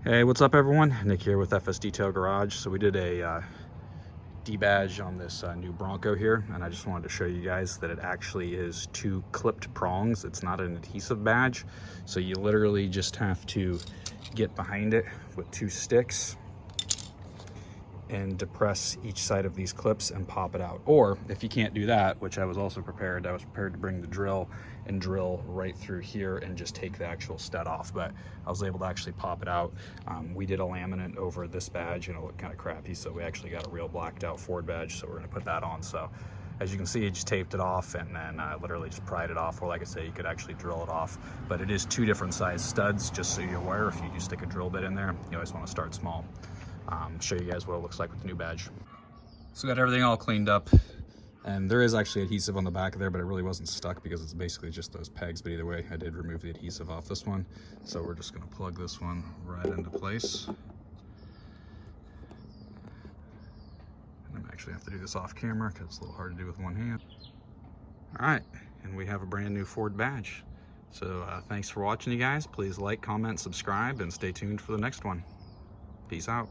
Hey, what's up everyone? Nick here with FS Detail Garage. So we did a D-badge on this new Bronco here, and I just wanted to show you guys that it actually is 2 clipped prongs. It's not an adhesive badge, so you literally just have to get behind it with 2 sticks and depress each side of these clips and pop it out. Or if you can't do that, which I was prepared to bring the drill and drill right through here and just take the actual stud off, but I was able to actually pop it out. We did a laminate over this badge and it looked kind of crappy, so we actually got a real blacked out Ford badge, so we're gonna put that on. So as you can see, I just taped it off and then literally just pried it off, or like I say, you could actually drill it off. But it is 2 different size studs, just so you're aware. If you do stick a drill bit in there, you always want to start small. Show you guys what it looks like with the new badge. So we got everything all cleaned up, and there is actually adhesive on the back of there, but it really wasn't stuck because it's basically just those pegs. But either way, I did remove the adhesive off this one, so we're just going to plug this one right into place. And I actually have to do this off camera because it's a little hard to do with one hand. All right, and we have a brand new Ford badge. So thanks for watching, you guys. Please like, comment, subscribe, and stay tuned for the next one. Peace out.